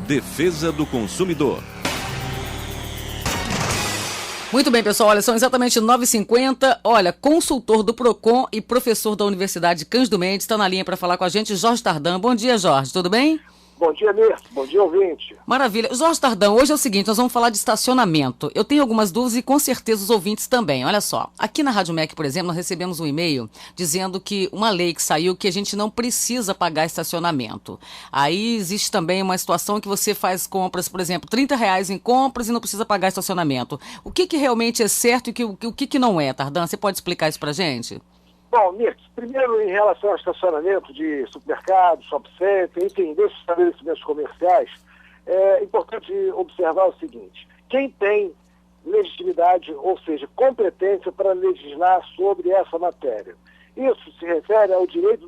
Defesa do consumidor. Muito bem, pessoal. Olha, são exatamente 9h50. Olha, consultor do PROCON e professor da Universidade Cândido Mendes está na linha para falar com a gente, Jorge Tardan. Bom dia, Jorge. Tudo bem? Bom dia, Mirth. Bom dia, ouvinte. Maravilha. Jorge Tardan, hoje é o seguinte, nós vamos falar de estacionamento. Eu tenho algumas dúvidas e com certeza os ouvintes também. Olha só, aqui na Rádio MEC, por exemplo, nós recebemos um e-mail dizendo que uma lei que saiu que a gente não precisa pagar estacionamento. Aí existe também uma situação que você faz compras, por exemplo, R$30 em compras e não precisa pagar estacionamento. O que realmente é certo e o que não é, Tardan? Você pode explicar isso pra gente? Bom, Mirth, primeiro em relação ao estacionamento de supermercados, shopping center, enfim, desses estabelecimentos comerciais, é importante observar o seguinte: quem tem legitimidade, ou seja, competência para legislar sobre essa matéria? Isso se refere ao direito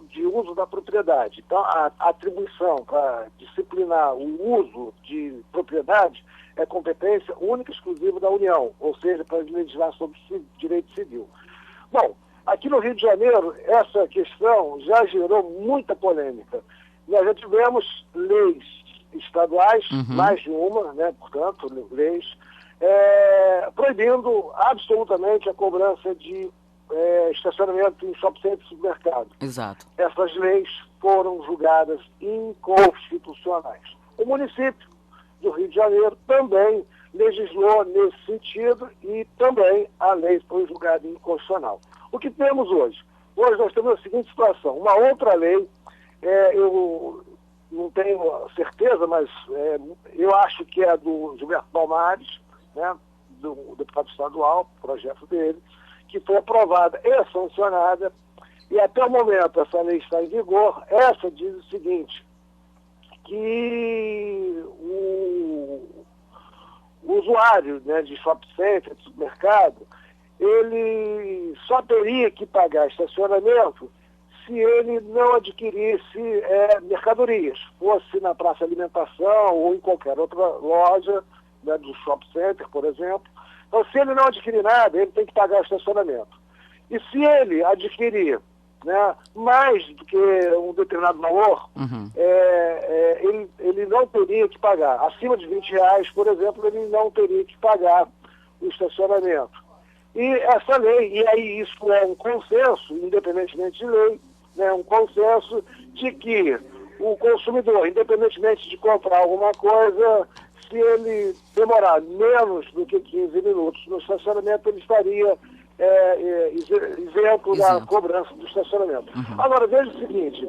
de uso da propriedade. Então, a atribuição para disciplinar o uso de propriedade é competência única e exclusiva da União, ou seja, para legislar sobre direito civil. Bom, aqui no Rio de Janeiro, essa questão já gerou muita polêmica. Nós já tivemos leis estaduais, mais de uma, né, portanto, leis, proibindo absolutamente a cobrança de estacionamento em shopping center e supermercado. Exato. Essas leis foram julgadas inconstitucionais. O município do Rio de Janeiro também legislou nesse sentido e também a lei foi julgada inconstitucional. O que temos hoje? Hoje nós temos a seguinte situação: uma outra lei, eu não tenho certeza, mas eu acho que é do Gilberto Palmares, né, do deputado estadual, projeto dele, que foi aprovada e sancionada, e até o momento essa lei está em vigor. Essa diz o seguinte, que o usuário, né, de shopping center, de supermercado, ele só teria que pagar estacionamento se ele não adquirisse mercadorias, fosse na praça de alimentação ou em qualquer outra loja, né, do shopping center, por exemplo. Então, se ele não adquirir nada, ele tem que pagar estacionamento. E se ele adquirir, né, mais do que um determinado valor, ele não teria que pagar. Acima de R$20, por exemplo, ele não teria que pagar o estacionamento. E essa lei, e aí isso é um consenso, independentemente de lei, né, um consenso de que o consumidor, independentemente de comprar alguma coisa, se ele demorar menos do que 15 minutos no estacionamento, ele estaria isento da cobrança do estacionamento. Agora, veja o seguinte,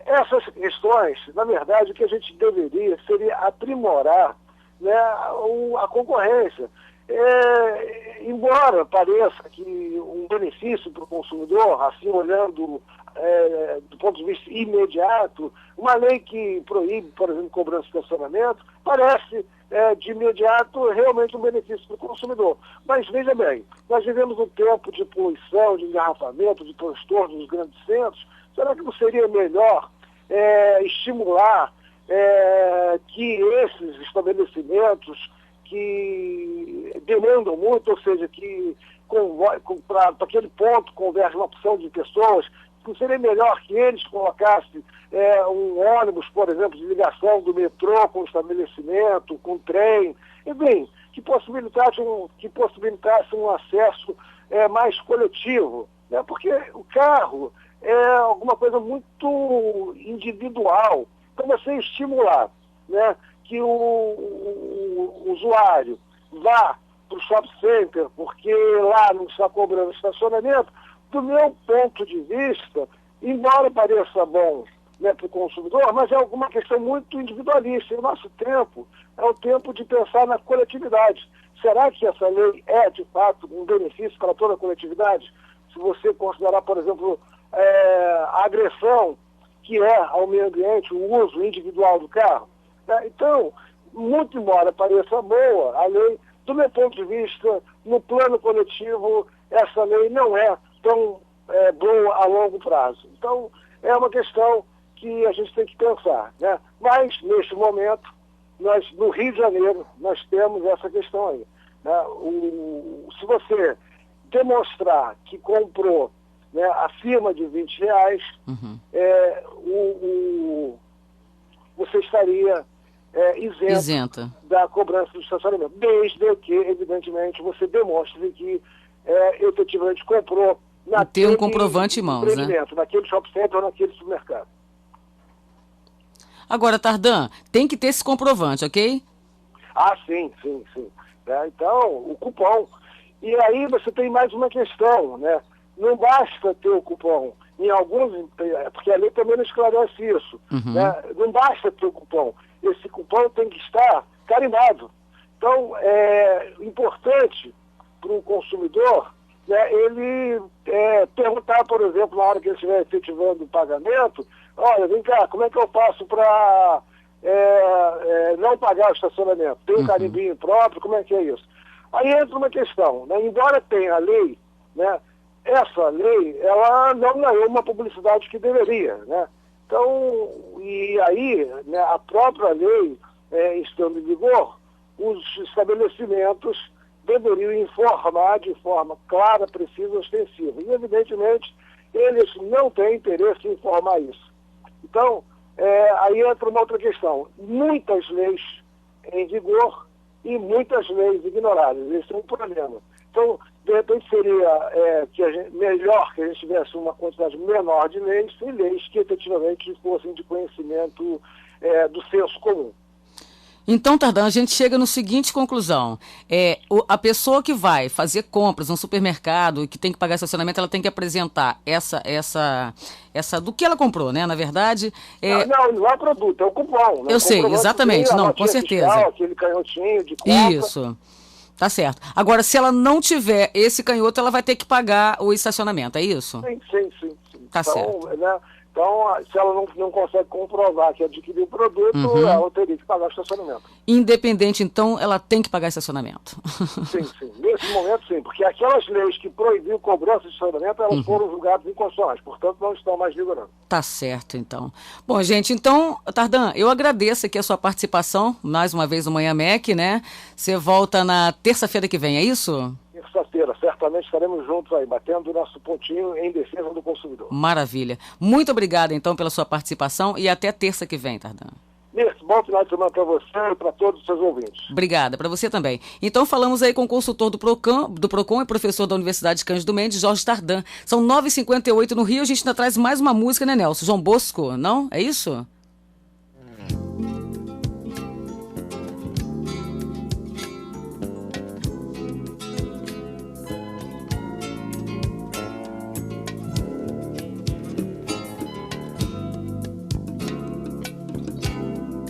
essas questões, na verdade, o que a gente deveria seria aprimorar, né, a concorrência. Embora pareça que um benefício para o consumidor, assim olhando do ponto de vista imediato, uma lei que proíbe, por exemplo, cobrança de estacionamento, parece de imediato realmente um benefício para o consumidor. Mas veja bem, nós vivemos um tempo de poluição, de engarrafamento, de transtorno dos grandes centros. Será que não seria melhor estimular que esses estabelecimentos que demandam muito, ou seja, que para aquele ponto converge uma opção de pessoas, não seria melhor que eles colocassem um ônibus, por exemplo, de ligação do metrô com o estabelecimento, com o trem, enfim, que possibilitasse um acesso mais coletivo, né? Porque o carro é alguma coisa muito individual. Então você estimular, né, que o usuário vá para o shopping center, porque lá não está cobrando estacionamento, do meu ponto de vista, embora pareça bom, né, para o consumidor, mas é alguma questão muito individualista. E o nosso tempo é o tempo de pensar na coletividade. Será que essa lei é, de fato, um benefício para toda a coletividade? Se você considerar, por exemplo, a agressão que é ao meio ambiente, o uso individual do carro. Então, muito embora pareça boa a lei, do meu ponto de vista, no plano coletivo, essa lei não é tão boa a longo prazo. Então, é uma questão que a gente tem que pensar, né? Mas, neste momento, nós, no Rio de Janeiro, nós temos essa questão aí, né? Se você demonstrar que comprou, né, acima de R$20, você está estaria isenta da cobrança do estacionamento, desde que, evidentemente, você demonstre que efetivamente comprou ter um comprovante em mãos, né? Naquele shopping center ou naquele supermercado. Agora, Tardan, tem que ter esse comprovante, ok? Ah, sim. Então, o cupom. E aí você tem mais uma questão, né? Não basta ter o cupom. Em alguns, porque a lei também não esclarece isso. Né? Não basta ter o cupom. Esse cupom tem que estar carimbado. Então, é importante para o consumidor, né, ele perguntar, por exemplo, na hora que ele estiver efetivando o pagamento, olha, vem cá, como é que eu faço para não pagar o estacionamento? Tem um carimbinho próprio, como é que é isso? Aí entra uma questão, né? Embora tenha a lei, né, essa lei, ela não ganhou uma publicidade que deveria, né? Então, e aí, né, a própria lei, estando em vigor, os estabelecimentos deveriam informar de forma clara, precisa, ostensiva. E, evidentemente, eles não têm interesse em informar isso. Então, aí entra uma outra questão. Muitas leis em vigor e muitas leis ignoradas. Esse é um problema. Então, de repente, seria melhor que a gente tivesse uma quantidade menor de leis e leis que efetivamente fossem de conhecimento do senso comum. Então, Tardan, a gente chega na seguinte conclusão. A pessoa que vai fazer compras no supermercado e que tem que pagar estacionamento, ela tem que apresentar essa do que ela comprou, né? Na verdade... Não é produto, é o cupom. Né? Eu sei, exatamente. Não, com certeza. Fiscal, aquele canhotinho de compra. Isso. Tá certo. Agora, se ela não tiver esse canhoto, ela vai ter que pagar o estacionamento, é isso? Sim. Tá então, certo. Né? Então, se ela não consegue comprovar que adquiriu o produto, ela teria que pagar o estacionamento. Independente, então, ela tem que pagar estacionamento. Sim. Nesse momento, sim. Porque aquelas leis que proibiam cobrança de estacionamento, elas foram julgadas inconstitucionais. Portanto, não estão mais vigorando. Tá certo, então. Bom, gente, então, Tardan, eu agradeço aqui a sua participação, mais uma vez no Manhã MEC, né? Você volta na terça-feira que vem, é isso? Terça-feira, certamente estaremos juntos aí, batendo o nosso pontinho em defesa do consumidor. Maravilha. Muito obrigada, então, pela sua participação e até terça que vem, Tardan. Bom final de semana para você e para todos os seus ouvintes. Obrigada, para você também. Então falamos aí com o consultor do Procon e professor da Universidade Cândido Mendes, Jorge Tardan. São 9h58 no Rio, a gente ainda traz mais uma música, né, Nelson? João Bosco, não? É isso?